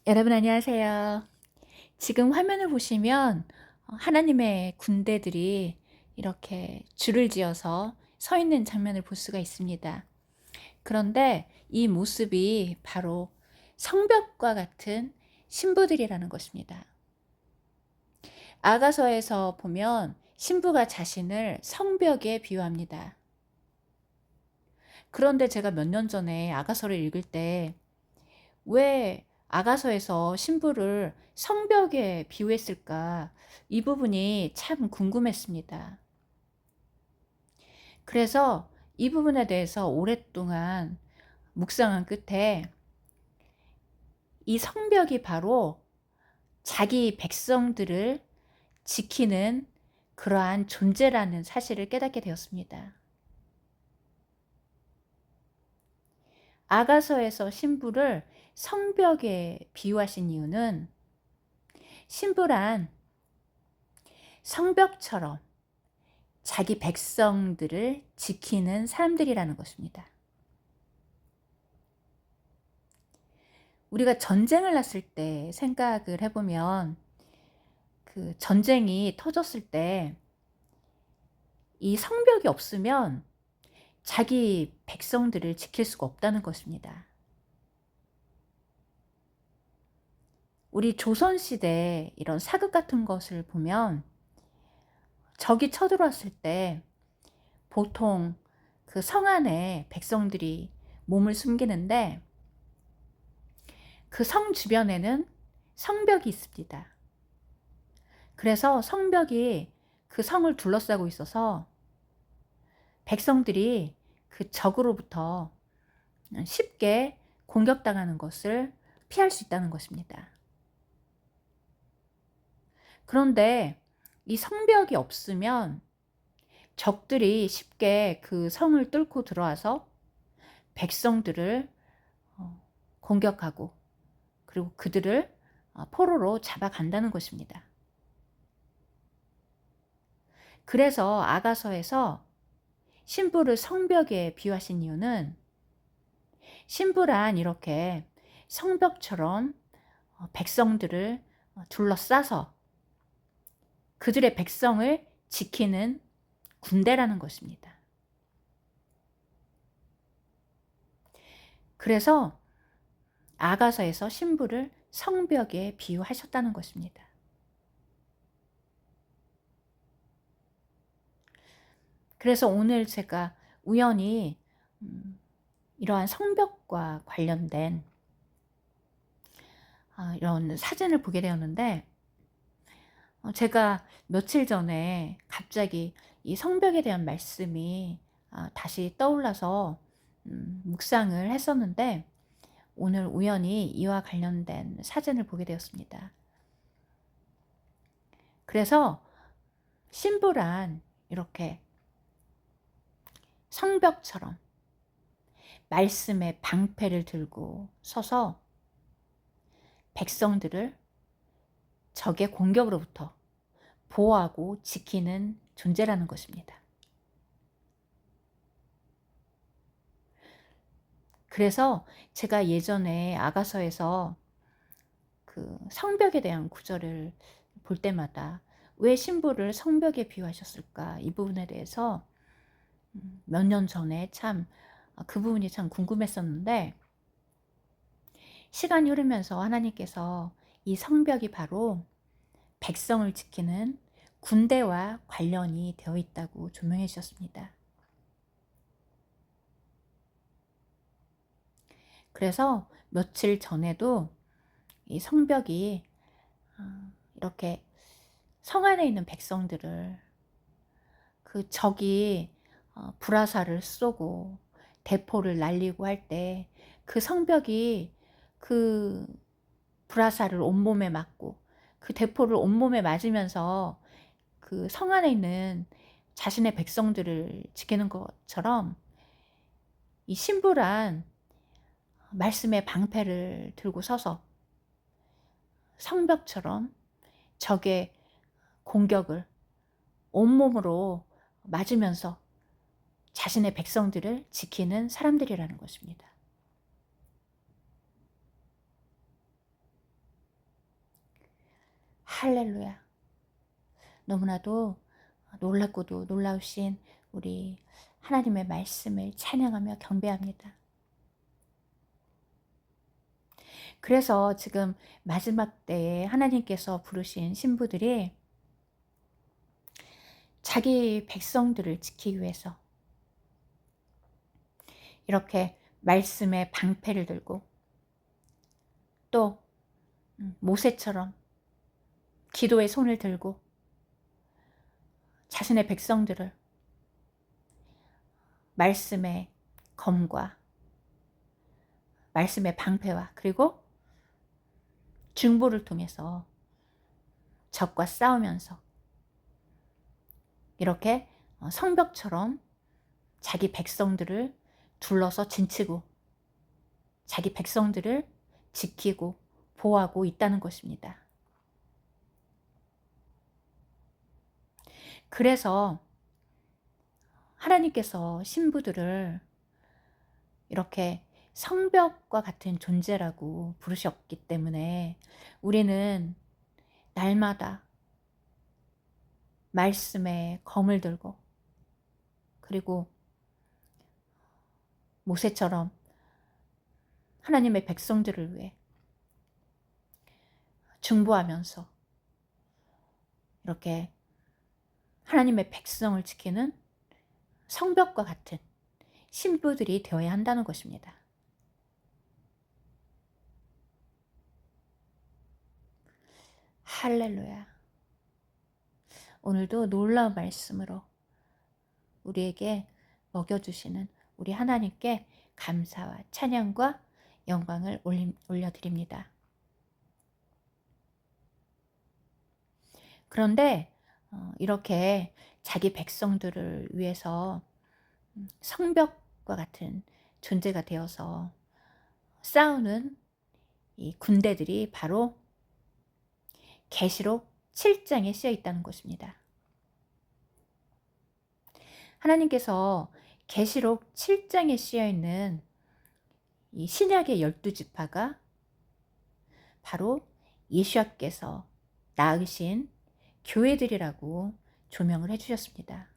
여러분 안녕하세요. 지금 화면을 보시면 하나님의 군대들이 이렇게 줄을 지어서 서 있는 장면을 볼 수가 있습니다. 그런데 이 모습이 바로 성벽과 같은 신부들이라는 것입니다. 아가서에서 보면 신부가 자신을 성벽에 비유합니다. 그런데 제가 몇 년 전에 아가서를 읽을 때 왜 아가서에서 신부를 성벽에 비유했을까? 이 부분이 참 궁금했습니다. 그래서 이 부분에 대해서 오랫동안 묵상한 끝에 이 성벽이 바로 자기 백성들을 지키는 그러한 존재라는 사실을 깨닫게 되었습니다. 아가서에서 신부를 성벽에 비유하신 이유는 신부란 성벽처럼 자기 백성들을 지키는 사람들이라는 것입니다. 우리가 전쟁을 났을 때 생각을 해보면 그 전쟁이 터졌을 때 이 성벽이 없으면 자기 백성들을 지킬 수가 없다는 것입니다. 우리 조선시대 이런 사극 같은 것을 보면 적이 쳐들어왔을 때 보통 그 성 안에 백성들이 몸을 숨기는데 그 성 주변에는 성벽이 있습니다. 그래서 성벽이 그 성을 둘러싸고 있어서 백성들이 그 적으로부터 쉽게 공격당하는 것을 피할 수 있다는 것입니다. 그런데 이 성벽이 없으면 적들이 쉽게 그 성을 뚫고 들어와서 백성들을 공격하고 그리고 그들을 포로로 잡아간다는 것입니다. 그래서 아가서에서 신부를 성벽에 비유하신 이유는 신부란 이렇게 성벽처럼 백성들을 둘러싸서 그들의 백성을 지키는 군대라는 것입니다. 그래서 아가서에서 신부를 성벽에 비유하셨다는 것입니다. 그래서 오늘 제가 우연히 이러한 성벽과 관련된 이런 사진을 보게 되었는데 제가 며칠 전에 갑자기 이 성벽에 대한 말씀이 다시 떠올라서 묵상을 했었는데 오늘 우연히 이와 관련된 사진을 보게 되었습니다. 그래서 신부란 이렇게 성벽처럼 말씀의 방패를 들고 서서 백성들을 적의 공격으로부터 보호하고 지키는 존재라는 것입니다. 그래서 제가 예전에 아가서에서 그 성벽에 대한 구절을 볼 때마다 왜 신부를 성벽에 비유하셨을까? 이 부분에 대해서 몇 년 전에 참 그 부분이 참 궁금했었는데 시간이 흐르면서 하나님께서 이 성벽이 바로 백성을 지키는 군대와 관련이 되어 있다고 조명해 주셨습니다. 그래서 며칠 전에도 이 성벽이 이렇게 성 안에 있는 백성들을 그 적이 불화살을 쏘고 대포를 날리고 할 때 그 성벽이 그 불화살을 온몸에 맞고 그 대포를 온몸에 맞으면서 그 성 안에 있는 자신의 백성들을 지키는 것처럼 이 신부란 말씀의 방패를 들고 서서 성벽처럼 적의 공격을 온몸으로 맞으면서 자신의 백성들을 지키는 사람들이라는 것입니다. 할렐루야. 너무나도 놀랍고도 놀라우신 우리 하나님의 말씀을 찬양하며 경배합니다. 그래서 지금 마지막 때에 하나님께서 부르신 신부들이 자기 백성들을 지키기 위해서 이렇게 말씀의 방패를 들고 또 모세처럼 기도의 손을 들고 자신의 백성들을 말씀의 검과 말씀의 방패와 그리고 중보를 통해서 적과 싸우면서 이렇게 성벽처럼 자기 백성들을 둘러서 진치고 자기 백성들을 지키고 보호하고 있다는 것입니다. 그래서 하나님께서 신부들을 이렇게 성벽과 같은 존재라고 부르셨기 때문에 우리는 날마다 말씀의 검을 들고 그리고 모세처럼 하나님의 백성들을 위해 중보하면서 이렇게 하나님의 백성을 지키는 성벽과 같은 신부들이 되어야 한다는 것입니다. 할렐루야. 오늘도 놀라운 말씀으로 우리에게 먹여주시는 우리 하나님께 감사와 찬양과 영광을 올려드립니다. 그런데 이렇게 자기 백성들을 위해서 성벽과 같은 존재가 되어서 싸우는 이 군대들이 바로 계시록 7장에 쓰여 있다는 것입니다. 하나님께서 계시록 7장에 쓰여 있는 이 신약의 12지파가 바로 예수께서 낳으신 교회들이라고 조명을 해주셨습니다.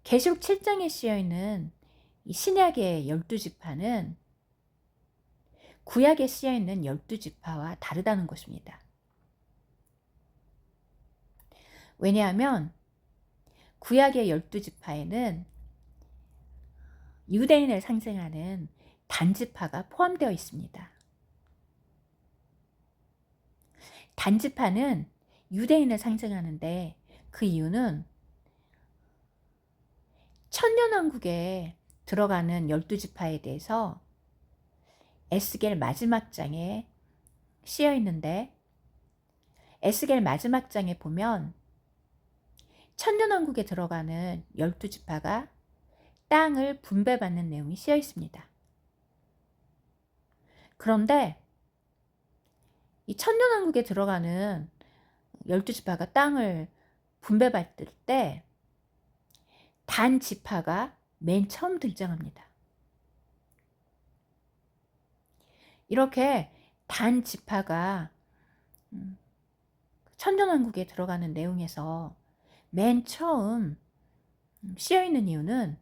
계시록 7장에 쓰여 있는 이 신약의 12지파는 구약에 쓰여 있는 12지파와 다르다는 것입니다. 왜냐하면 구약의 12지파에는 유대인을 상징하는 단지파가 포함되어 있습니다. 단지파는 유대인을 상징하는데 그 이유는 천년왕국에 들어가는 12지파에 대해서 에스겔 마지막 장에 쓰여 있는데 에스겔 마지막 장에 보면 천년왕국에 들어가는 12지파가 땅을 분배받는 내용이 쓰여 있습니다. 그런데 이 천년왕국에 들어가는 12지파가 땅을 분배받을 때 단지파가 맨 처음 등장합니다. 이렇게 단지파가 천년왕국에 들어가는 내용에서 맨 처음 쓰여 있는 이유는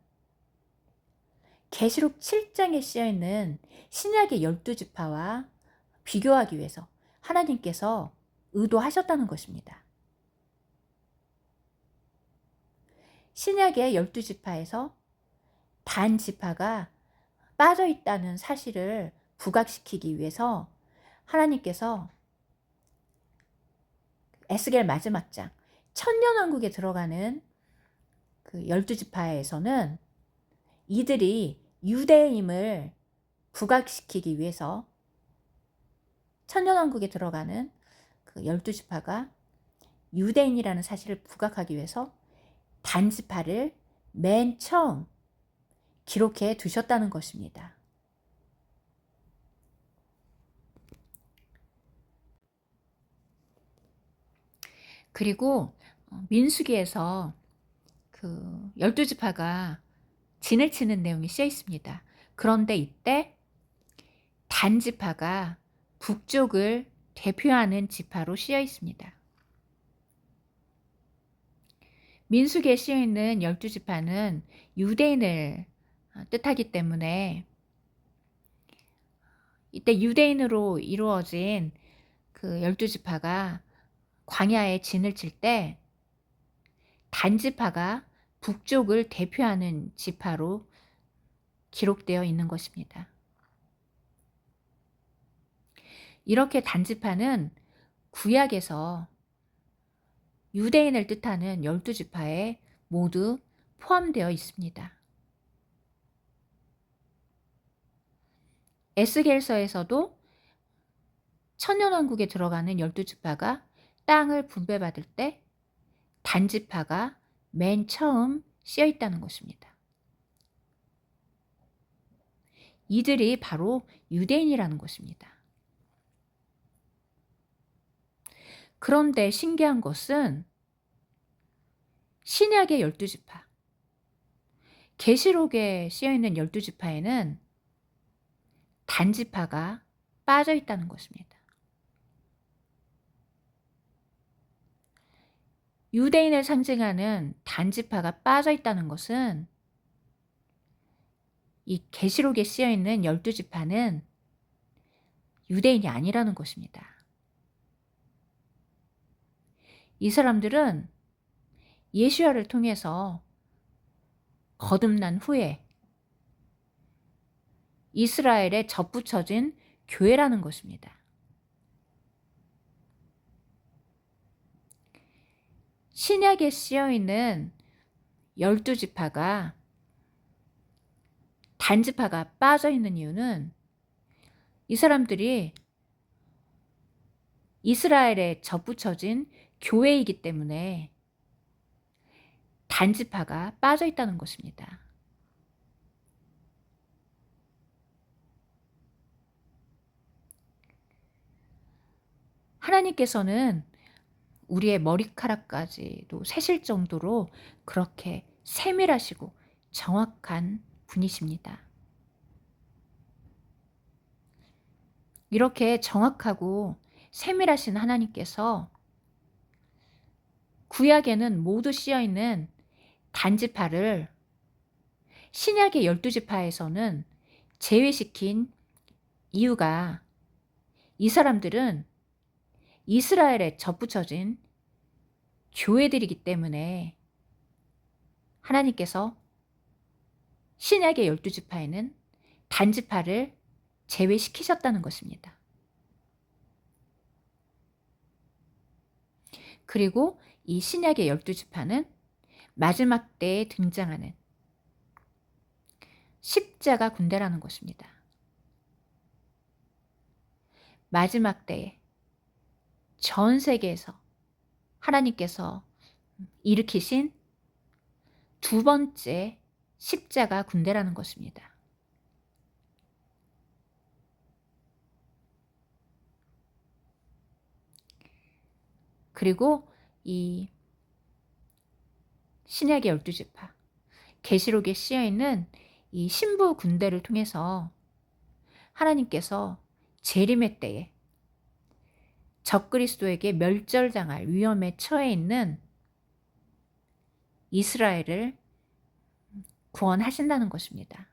계시록 7장에 쓰여 있는 신약의 12지파와 비교하기 위해서 하나님께서 의도하셨다는 것입니다. 신약의 12지파에서 단지파가 빠져 있다는 사실을 부각시키기 위해서 하나님께서 에스겔 마지막 장 천년왕국에 들어가는 그 12지파에서는 이들이 유대임을 부각시키기 위해서 천년왕국에 들어가는 그 12지파가 유대인이라는 사실을 부각하기 위해서 단지파를 맨 처음 기록해 두셨다는 것입니다. 그리고 민수기에서 그 12지파가 진을 치는 내용이 쓰여 있습니다. 그런데 이때 단지파가 북쪽을 대표하는 지파로 쓰여 있습니다. 민수기에 쓰여 있는 12지파는 유대인을 뜻하기 때문에 이때 유대인으로 이루어진 그 12지파가 광야에 진을 칠 때 단지파가 북쪽을 대표하는 지파로 기록되어 있는 것입니다. 이렇게 단지파는 구약에서 유대인을 뜻하는 12지파에 모두 포함되어 있습니다. 에스겔서에서도 천년왕국에 들어가는 12지파가 땅을 분배받을 때 단지파가 맨 처음 쓰여 있다는 것입니다. 이들이 바로 유대인이라는 것입니다. 그런데 신기한 것은 신약의 12지파, 계시록에 쓰여 있는 12지파에는 단지파가 빠져 있다는 것입니다. 유대인을 상징하는 단지파가 빠져 있다는 것은 이 계시록에 쓰여 있는 12지파는 유대인이 아니라는 것입니다. 이 사람들은 예수야를 통해서 거듭난 후에 이스라엘에 접붙여진 교회라는 것입니다. 신약에 쓰여 있는 12지파가 단지파가 빠져 있는 이유는 이 사람들이 이스라엘에 접붙여진 교회이기 때문에 단지파가 빠져 있다는 것입니다. 하나님께서는 우리의 머리카락까지도 세실 정도로 그렇게 세밀하시고 정확한 분이십니다. 이렇게 정확하고 세밀하신 하나님께서 구약에는 모두 쓰여 있는 단지파를 신약의 12지파에서는 제외시킨 이유가 이 사람들은 이스라엘에 접붙여진 교회들이기 때문에 하나님께서 신약의 12지파에는 단지파를 제외시키셨다는 것입니다. 그리고 이 신약의 12지파는 마지막 때에 등장하는 십자가 군대라는 것입니다. 마지막 때에 전 세계에서 하나님께서 일으키신 두 번째 십자가 군대라는 것입니다. 그리고 이 신약의 12지파, 계시록에 쓰여 있는 이 신부 군대를 통해서 하나님께서 재림의 때에 적그리스도에게 멸절당할 위험에 처해 있는 이스라엘을 구원하신다는 것입니다.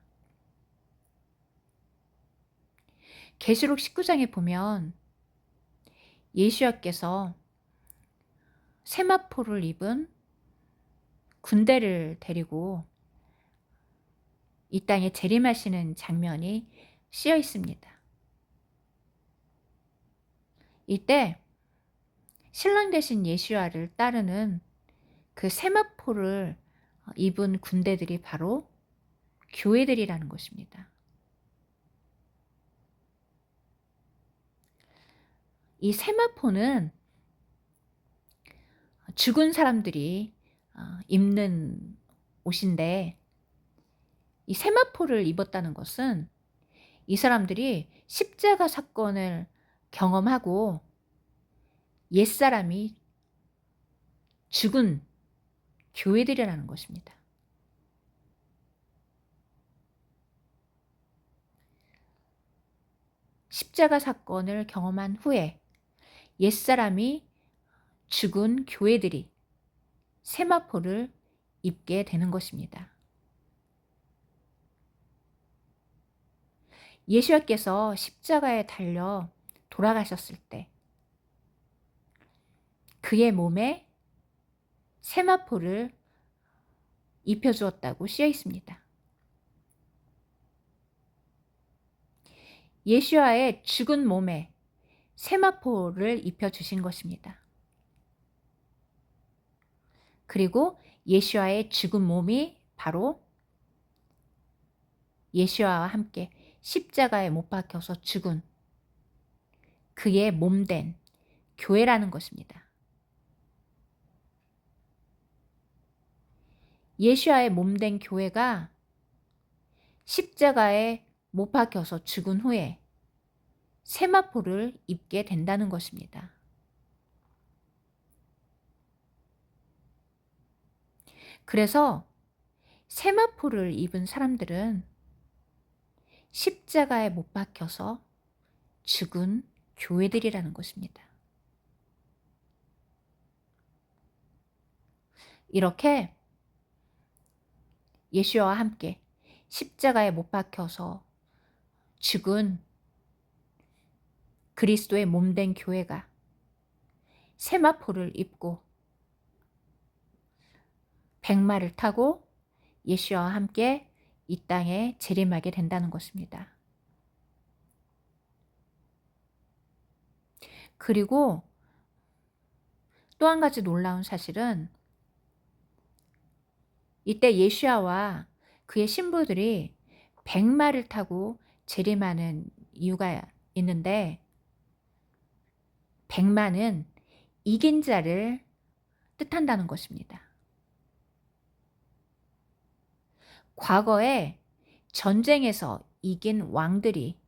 계시록 19장에 보면 예수야께서 세마포를 입은 군대를 데리고 이 땅에 재림하시는 장면이 쓰여 있습니다. 이때 신랑 되신 예수야를 따르는 그 세마포를 입은 군대들이 바로 교회들이라는 것입니다. 이 세마포는 죽은 사람들이 입는 옷인데 이 세마포를 입었다는 것은 이 사람들이 십자가 사건을 경험하고 옛사람이 죽은 교회들이라는 것입니다. 십자가 사건을 경험한 후에 옛사람이 죽은 교회들이 세마포를 입게 되는 것입니다. 예수님께서 십자가에 달려 돌아가셨을 때 그의 몸에 세마포를 입혀주었다고 쓰여 있습니다. 예수와의 죽은 몸에 세마포를 입혀주신 것입니다. 그리고 예수와의 죽은 몸이 바로 예수와 함께 십자가에 못 박혀서 죽은 그의 몸된 교회라는 것입니다. 예수와의 몸된 교회가 십자가에 못 박혀서 죽은 후에 세마포를 입게 된다는 것입니다. 그래서 세마포를 입은 사람들은 십자가에 못 박혀서 죽은 교회들이라는 것입니다. 이렇게 예수와 함께 십자가에 못 박혀서 죽은 그리스도의 몸된 교회가 세마포를 입고 백마를 타고 예수와 함께 이 땅에 재림하게 된다는 것입니다. 그리고 또 한 가지 놀라운 사실은 이때 예수야와 그의 신부들이 백마를 타고 재림하는 이유가 있는데, 백마는 이긴 자를 뜻한다는 것입니다. 과거에 전쟁에서 이긴 왕들이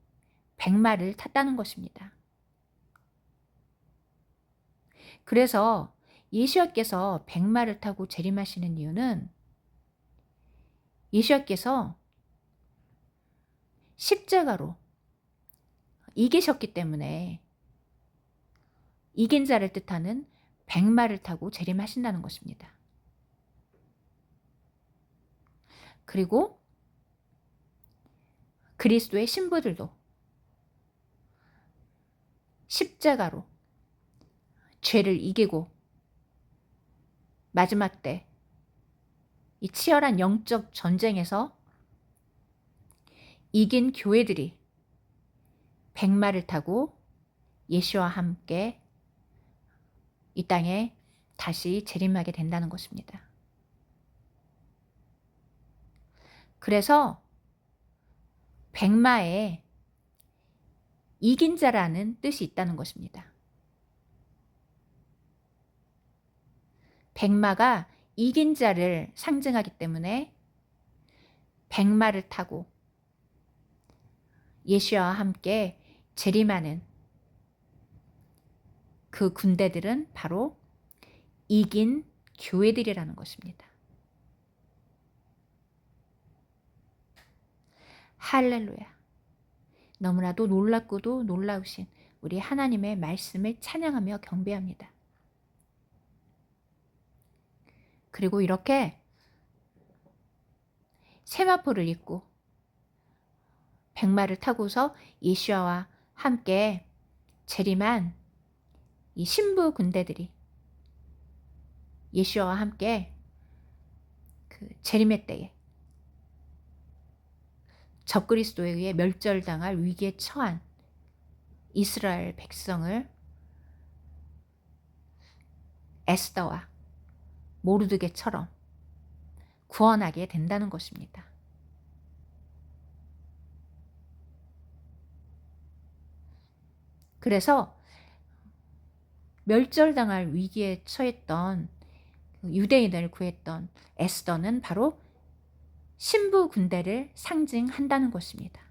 백마를 탔다는 것입니다. 그래서 예수님께서 백마를 타고 재림하시는 이유는 예수님께서 십자가로 이기셨기 때문에 이긴 자를 뜻하는 백마를 타고 재림하신다는 것입니다. 그리고 그리스도의 신부들도 십자가로 죄를 이기고 마지막 때 이 치열한 영적 전쟁에서 이긴 교회들이 백마를 타고 예수와 함께 이 땅에 다시 재림하게 된다는 것입니다. 그래서 백마에 이긴 자라는 뜻이 있다는 것입니다. 백마가 이긴 자를 상징하기 때문에 백마를 타고 예수와 함께 재림하는 그 군대들은 바로 이긴 교회들이라는 것입니다. 할렐루야. 너무나도 놀랍고도 놀라우신 우리 하나님의 말씀을 찬양하며 경배합니다. 그리고 이렇게 세마포를 입고 백마를 타고서 예수와 함께 재림한 이 신부 군대들이 예수와 함께 그 재림의 때에 적그리스도에 의해 멸절당할 위기에 처한 이스라엘 백성을 에스더와 모르드게처럼 구원하게 된다는 것입니다. 그래서 멸절당할 위기에 처했던 유대인을 구했던 에스더는 바로 신부 군대를 상징한다는 것입니다.